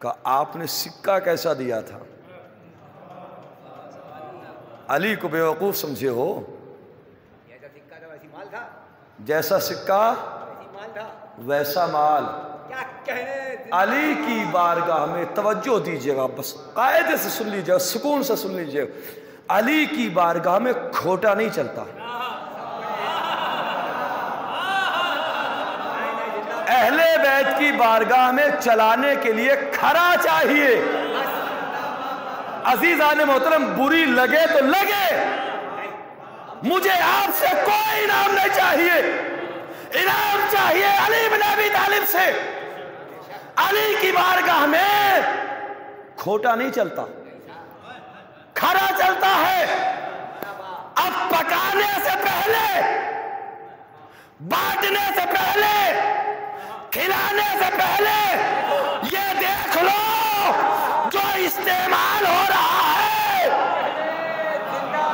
کہ آپ نے سکہ کیسا دیا تھا؟ علی کو بیوقوف سمجھے ہو؟ جیسا سکہ تھا ویسی مال تھا، جیسا سکہ ویسی مال تھا، ویسا مال۔ کیا کہنے۔ علی کی بارگاہ میں توجہ دیجیے گا، بس قاعدے سے سن لیجیے گا، سکون سے سن لیجیے گا، علی کی بارگاہ میں کھوٹا نہیں چلتا۔ اہل بیت کی بارگاہ میں چلانے کے لیے کھرا چاہیے۔ عزیزان محترم، بری لگے تو لگے، مجھے آپ سے کوئی انعام نہیں چاہیے، انعام چاہیے علی بن ابی طالب سے۔ علی کی بارگاہ میں کھوٹا نہیں چلتا، کھرا چلتا ہے۔ اب پکانے سے پہلے، بانٹنے سے پہلے، کھلانے سے پہلے یہ دیکھ لو جو استعمال ہو رہا ہے۔ زندہ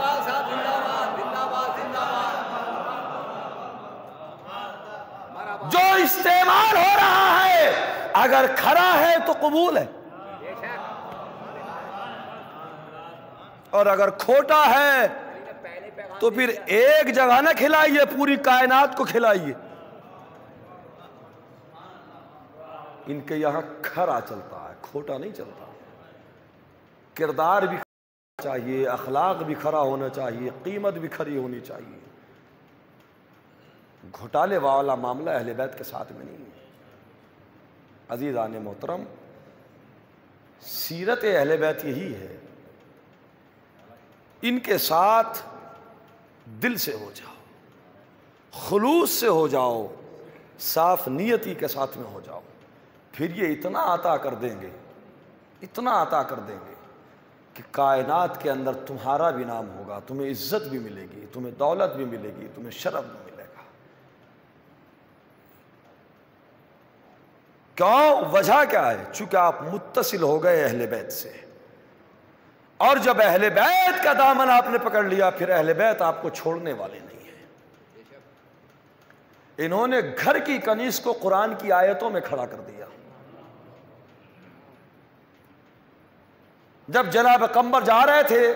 باد صاحب، زندہ باد، زندہ باد، زندہ باد۔ جو استعمال ہو رہا ہے اگر کھرا ہے تو قبول ہے، اور اگر کھوٹا ہے تو پھر ایک جگہ نہ کھلائیے، پوری کائنات کو کھلائیے۔ ان کے یہاں کھرا چلتا ہے، کھوٹا نہیں چلتا۔ کردار بھی چاہیے، اخلاق بھی کھرا ہونا چاہیے، قیمت بھی کھری ہونی چاہیے۔ گھوٹالے والا معاملہ اہل بیت کے ساتھ میں نہیں ہے۔ عزیزان محترم، سیرت اہل بیت یہی ہے، ان کے ساتھ دل سے ہو جاؤ، خلوص سے ہو جاؤ، صاف نیتی کے ساتھ میں ہو جاؤ، پھر یہ اتنا عطا کر دیں گے، اتنا عطا کر دیں گے کہ کائنات کے اندر تمہارا بھی نام ہوگا، تمہیں عزت بھی ملے گی، تمہیں دولت بھی ملے گی، تمہیں شرف بھی ملے گا۔ کیوں؟ وجہ کیا ہے؟ چونکہ آپ متصل ہو گئے اہل بیت سے، اور جب اہل بیت کا دامن آپ نے پکڑ لیا پھر اہل بیت آپ کو چھوڑنے والے نہیں ہیں۔ انہوں نے گھر کی کنیز کو قرآن کی آیتوں میں کھڑا کر دیا۔ جب جناب قمر جا رہے تھے،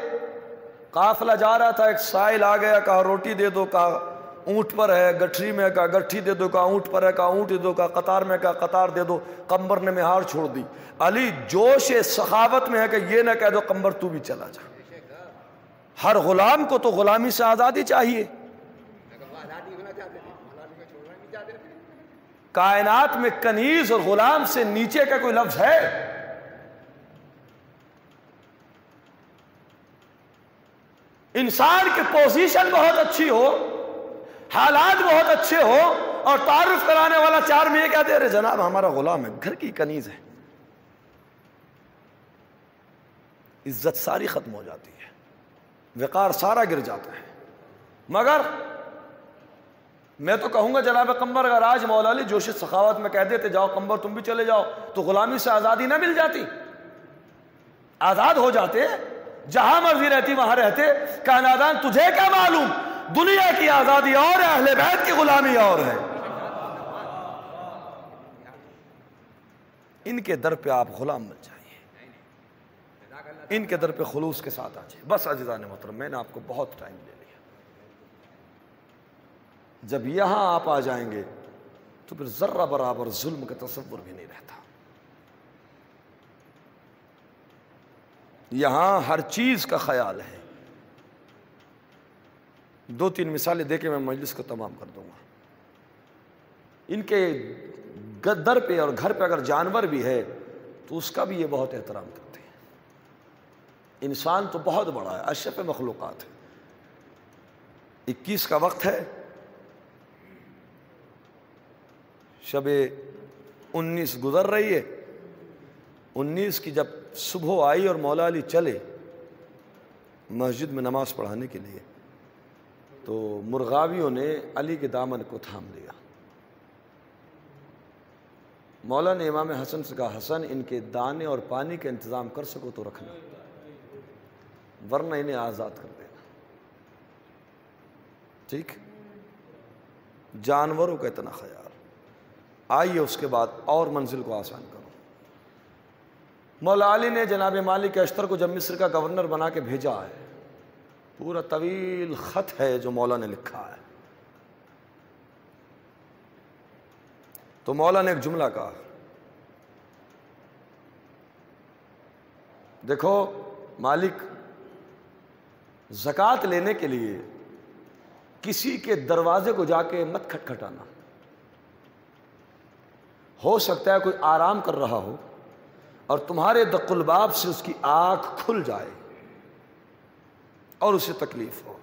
قافلہ جا رہا تھا، ایک سائل آ گیا، کہا روٹی دے دو، کہا اونٹ پر ہے، گٹھری میں، کہا گٹھی دے دو، کہا اونٹ پر ہے، کہا اونٹ دے دو، کہا قطار میں، کہا قطار دے دو۔ قمر نے مہار چھوڑ دی۔ علی جوش سخاوت میں ہے کہ یہ نہ کہہ دو قمر تو بھی چلا جا۔ ہر غلام کو تو غلامی سے آزادی چاہیے، کائنات میں کنیز اور غلام سے نیچے کا کوئی لفظ ہے؟ انسان کی پوزیشن بہت اچھی ہو، حالات بہت اچھے ہو، اور تعارف کرانے والا چار میں یہ کہتے ہیں ارے جناب ہمارا غلام ہے، گھر کی کنیز ہے، عزت ساری ختم ہو جاتی ہے، وقار سارا گر جاتا ہے۔ مگر میں تو کہوں گا جناب قمر اگر آج مولا علی جوش سخاوت میں کہہ دیتے جاؤ قمر تم بھی چلے جاؤ، تو غلامی سے آزادی نہ مل جاتی؟ آزاد ہو جاتے، جہاں مرضی رہتی وہاں رہتے۔ کہ نادان تجھے کیا معلوم، دنیا کی آزادی اور ہے، اہل بیت کی غلامی اور ہے۔ ان کے در پہ آپ غلام بن جائیے، ان کے در پہ خلوص کے ساتھ آ جائیے۔ بس عزیزان محترم، میں نے آپ کو بہت ٹائم لے لیا۔ جب یہاں آپ آ جائیں گے تو پھر ذرہ برابر ظلم کا تصور بھی نہیں رہتا۔ یہاں ہر چیز کا خیال ہے۔ دو تین مثالیں دے کے میں مجلس کو تمام کر دوں گا۔ ان کے در پہ اور گھر پہ اگر جانور بھی ہے تو اس کا بھی یہ بہت احترام کرتے ہیں۔ انسان تو بہت بڑا ہے، اشرف مخلوقات ہے۔ 21 کا وقت ہے، شب 19 گزر رہی ہے۔ 19 کی جب صبح آئی اور مولا علی چلے مسجد میں نماز پڑھانے کے لیے تو مرغاویوں نے علی کے دامن کو تھام لیا۔ مولا نے امام حسن سے کہا حسن ان کے دانے اور پانی کا انتظام کر سکو تو رکھنا، ورنہ انہیں آزاد کر دینا۔ ٹھیک؟ جانوروں کا اتنا خیال۔ آئیے اس کے بعد اور منزل کو آسان کرو۔ مولا علی نے جناب مالک اشتر کو جب مصر کا گورنر بنا کے بھیجا ہے، پورا طویل خط ہے جو مولا نے لکھا ہے، تو مولا نے ایک جملہ کہا، دیکھو مالک، زکوٰۃ لینے کے لیے کسی کے دروازے کو جا کے مت کھٹکھٹانا۔ ہو سکتا ہے کوئی آرام کر رہا ہو اور تمہارے دق الباب سے اس کی آنکھ کھل جائے اور اسے تکلیف ہو۔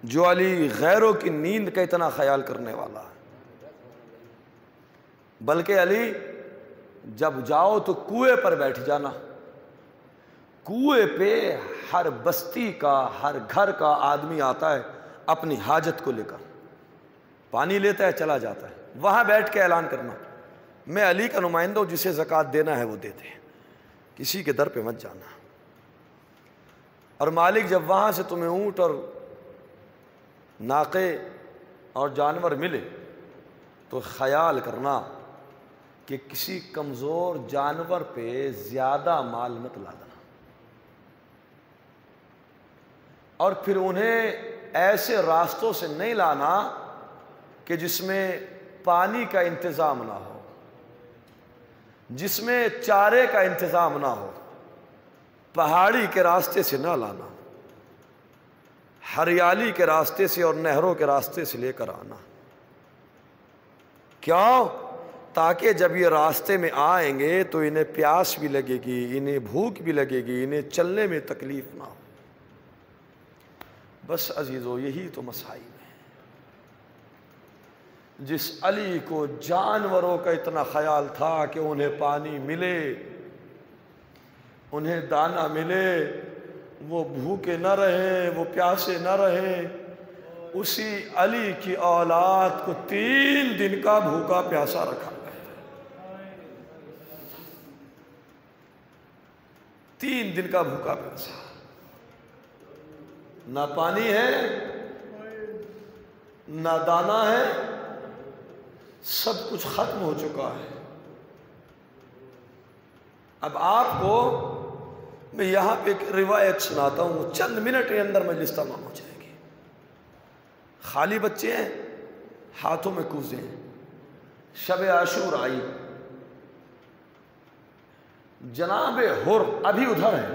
جو علی غیروں کی نیند کا اتنا خیال کرنے والا ہے، بلکہ علی جب جاؤ تو کنویں پر بیٹھ جانا۔ کنویں پہ ہر بستی کا، ہر گھر کا آدمی آتا ہے اپنی حاجت کو لے کر، پانی لیتا ہے چلا جاتا ہے، وہاں بیٹھ کے اعلان کرنا میں علی کا نمائندہ ہوں، جسے زکوٰۃ دینا ہے وہ دے دے، کسی کے در پہ مت جانا۔ اور مالک جب وہاں سے تمہیں اونٹ اور ناقے اور جانور ملے تو خیال کرنا کہ کسی کمزور جانور پہ زیادہ مال مت لا دینا، اور پھر انہیں ایسے راستوں سے نہیں لانا کہ جس میں پانی کا انتظام نہ ہو، جس میں چارے کا انتظام نہ ہو۔ پہاڑی کے راستے سے نہ لانا، ہریالی کے راستے سے اور نہروں کے راستے سے لے کر آنا۔ کیوں؟ تاکہ جب یہ راستے میں آئیں گے تو انہیں پیاس بھی لگے گی، انہیں بھوک بھی لگے گی، انہیں چلنے میں تکلیف نہ ہو۔ بس عزیزو یہی تو مسائل ہے۔ جس علی کو جانوروں کا اتنا خیال تھا کہ انہیں پانی ملے، انہیں دانہ ملے، وہ بھوکے نہ رہیں، وہ پیاسے نہ رہیں، اسی علی کی اولاد کو 3 دن کا بھوکا پیاسا رکھا، 3 دن کا بھوکا پیاسا، نہ پانی ہے نہ دانہ ہے، سب کچھ ختم ہو چکا ہے۔ اب آپ کو میں یہاں پہ ایک روایت سناتا ہوں، چند منٹ کے اندر مجلس تمام ہو جائے گی۔ خالی بچے ہیں، ہاتھوں میں کوزے ہیں، شب عاشور آئی، جناب حر ابھی ادھر ہے،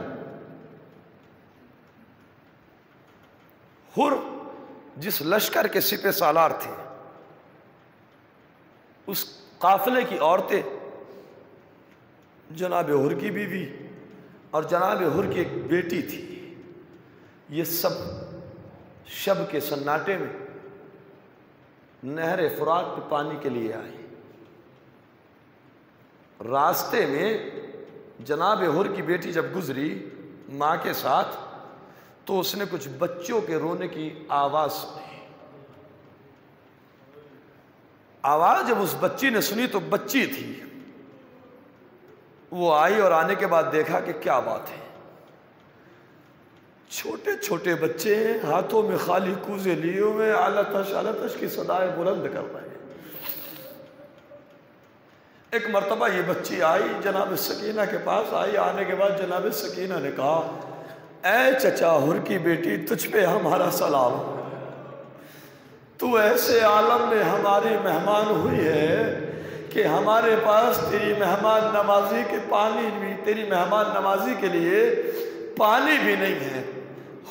حر جس لشکر کے سپہ سالار تھے، اس قافلے کی عورتیں جناب حر کی بیوی اور جناب حر کی ایک بیٹی تھی، یہ سب شب کے سناٹے میں نہر فرات پہ پانی کے لیے آئی۔ راستے میں جناب حر کی بیٹی جب گزری ماں کے ساتھ تو اس نے کچھ بچوں کے رونے کی آواز سنی۔ آواز جب اس بچی نے سنی تو بچی تھی، وہ آئی اور آنے کے بعد دیکھا کہ کیا بات ہے، چھوٹے چھوٹے بچے ہیں، ہاتھوں میں خالی کوزے لیے ہوئے، آلتش کی صدائیں بلند کر رہے ہیں۔ ایک مرتبہ یہ بچی آئی جناب سکینہ کے پاس، آئی، آنے کے بعد جناب سکینہ نے کہا اے چچا حر کی بیٹی، تجھ پہ ہمارا سلام، تو ایسے عالم میں ہماری مہمان ہوئی ہے کہ ہمارے پاس تیری مہمان نوازی کے لیے پانی بھی نہیں ہے۔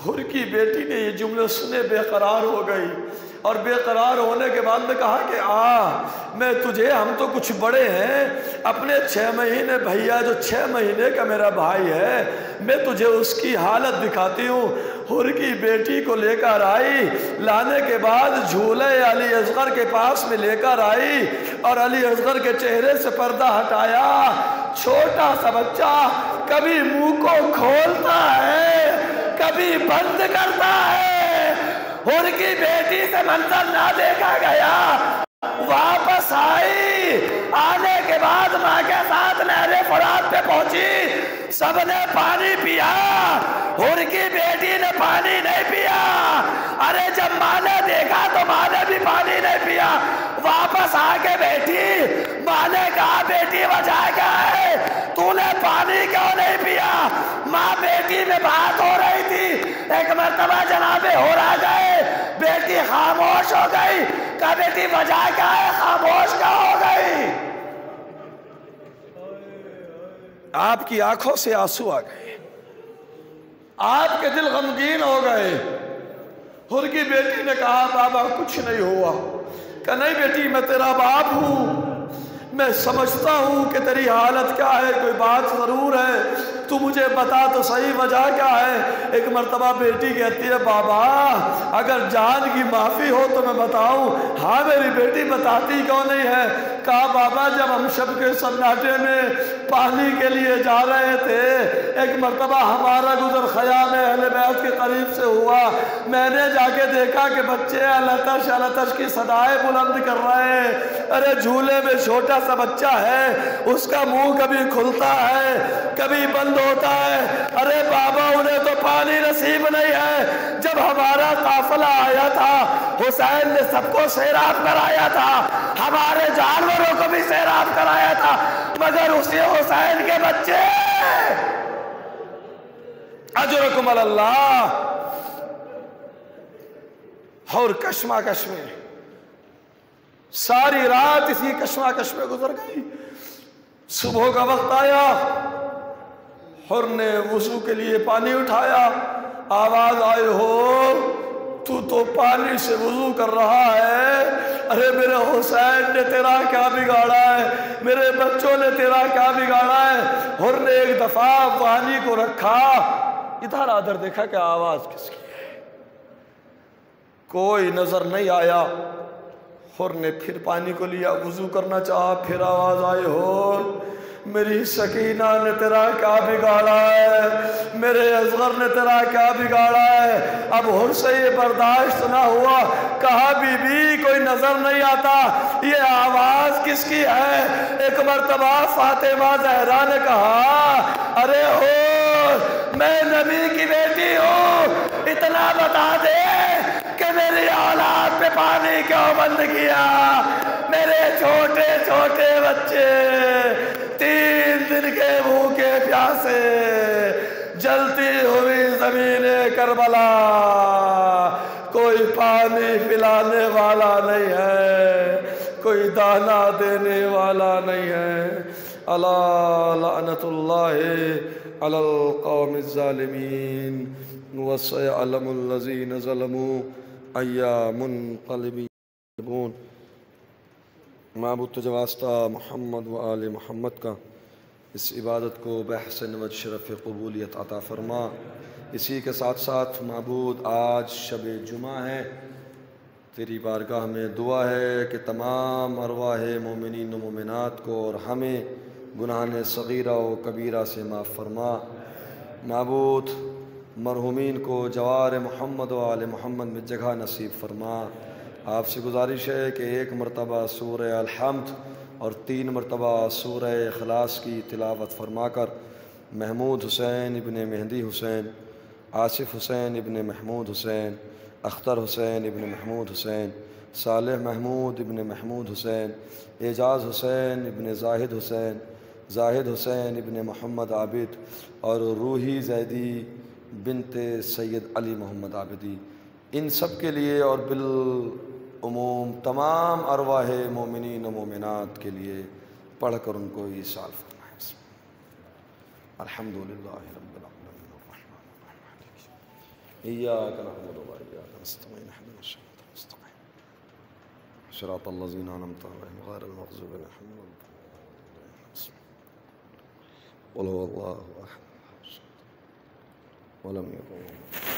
حر کی بیٹی نے یہ جملے سنے بے قرار ہو گئی، اور بے قرار ہونے کے بعد نے کہا کہ میں تجھے، ہم تو کچھ بڑے ہیں، اپنے 6 مہینے بھیا جو 6 مہینے کا میرا بھائی ہے، میں تجھے اس کی حالت دکھاتی ہوں۔ حر کی بیٹی کو لے کر آئی، لانے کے بعد جھولے علی اصغر کے پاس میں لے کر آئی اور علی اصغر کے چہرے سے پردہ ہٹایا۔ چھوٹا سا بچہ کبھی منہ کو کھولتا ہے کبھی بند کرتا ہے، حر کی بیٹی سے منظر نہ دیکھا گیا۔ واپس آئی، آنے کے بعد ماں کے ساتھ نہر فرات پہ پہنچی، سب نے پانی پیا، حر کی بیٹی نے پانی نہیں پیا۔ ارے جب ماں نے دیکھا تو ماں نے بھی پانی نہیں پیا، واپس آ کے بیٹھی، ماں نے کہا بیٹی وجہ کیا ہے، تو نے پانی کیوں نہیں پیا؟ ماں بیٹی میں بات ہو رہی تھی، ایک مرتبہ جناب حر آ گئے، بیٹی خاموش ہو گئی، کہا بیٹی وجہ کیا ہے، خاموش کیا ہو گئی؟ آپ کی آنکھوں سے آنسو آ گئے، آپ کے دل غمگین ہو گئے۔ حر کی بیٹی نے کہا بابا کچھ نہیں ہوا۔ کہا نہیں بیٹی، میں تیرا باپ ہوں، میں سمجھتا ہوں کہ تیری حالت کیا ہے، کوئی بات ضرور ہے، تو مجھے بتا تو صحیح وجہ کیا ہے۔ ایک مرتبہ بیٹی کہتی ہے بابا اگر جان کی معافی ہو تو میں بتاؤں۔ ہاں میری بیٹی بتاتی کیوں نہیں ہے؟ کہا بابا جب ہم شب کے سناٹے میں پانی کے لیے جا رہے تھے، ایک مرتبہ ہمارا گزر خیام اہل بیت کے قریب سے ہوا، میں نے جا کے دیکھا کہ بچے التش کی صدائیں بلند کر رہے ہیں۔ ارے جھولے میں چھوٹا سا بچہ ہے، اس کا منہ کبھی کھلتا ہے کبھی بند ہوتا ہے۔ ارے بابا انہیں تو پانی نصیب نہیں ہے۔ جب ہمارا قافلہ آیا تھا حسین نے سب کو سیراب کرایا تھا، ہمارے جانوروں کو بھی سیراب کرایا تھا، مگر اسی حسین کے بچے اجرکم اللہ۔ اور کشمکش میں ساری رات اسی کشمکش میں گزر گئی۔ صبح کا وقت آیا، حر نے وضو کے لیے پانی اٹھایا، آواز آئی ہو تو پانی سے وضو کر رہا ہے، ارے میرے حسین نے تیرا کیا بگاڑا ہے، میرے بچوں نے تیرا کیا بگاڑا ہے۔ حر نے ایک دفعہ پانی کو رکھا، ادھر ادھر دیکھا کہ آواز کس کی ہے، کوئی نظر نہیں آیا۔ حر نے پھر پانی کو لیا، وضو کرنا چاہا، پھر آواز آئی حر میری سکینہ نے تیرا کیا بگاڑا ہے، میرے اصغر نے تیرا کیا بگاڑا ہے۔ اب حر سے یہ برداشت نہ ہوا، کہا بی بی کوئی نظر نہیں آتا، یہ آواز کس کی ہے؟ ایک مرتبہ فاطمہ زہرا نے کہا ارے حر میں نبی کی بیٹی ہوں، اتنا بتا دے کہ میری اولاد پہ پانی کیوں بند کیا؟ میرے چھوٹے چھوٹے بچے 3 دن کے بھوکے پیاسے، جلتی ہوئی زمین کربلا، کوئی پانی پلانے والا نہیں ہے، کوئی دانا دینے والا نہیں ہے۔ الا لعنت اللہ علی القوم الظالمین وسيعلم الذين ظلموا أيا منقلبون معبود تجھے واسطہ محمد و آل محمد کا اس عبادت کو بحسن و شرف قبولیت عطا فرما۔ اسی کے ساتھ ساتھ معبود آج شب جمعہ ہے، تیری بارگاہ میں دعا ہے کہ تمام ارواح مومنین و مومنات کو اور ہمیں گناہان صغیرہ و کبیرہ سے معاف فرما۔ معبود مرحومین کو جوار محمد و آل محمد میں جگہ نصیب فرما۔ آپ سے گزارش ہے کہ ایک مرتبہ سورہ الحمد اور 3 مرتبہ سورہ اخلاص کی تلاوت فرما کر محمود حسین ابن مہدی حسین، آصف حسین ابن محمود حسین، اختر حسین ابن محمود حسین، صالح محمود ابن محمود حسین، اعجاز حسین ابن زاہد حسین، زاہد حسین ابن محمد عابد اور روحی زیدی بنت سید علی محمد عابدی، ان سب کے لیے اور بالعموم تمام ارواح مومنین و مومنات کے لیے پڑھ کر ان کو ایصال فرمائیں۔ الحمدللہ رب العالمین الرحمن الرحیم ایاک نعبد و ایاک نستعین اهدنا الصراط المستقیم صراط الذین انعمت علیہم غیر المغضوب علیہم ولا الضالین۔ قل هو اللہ احد ولم يكن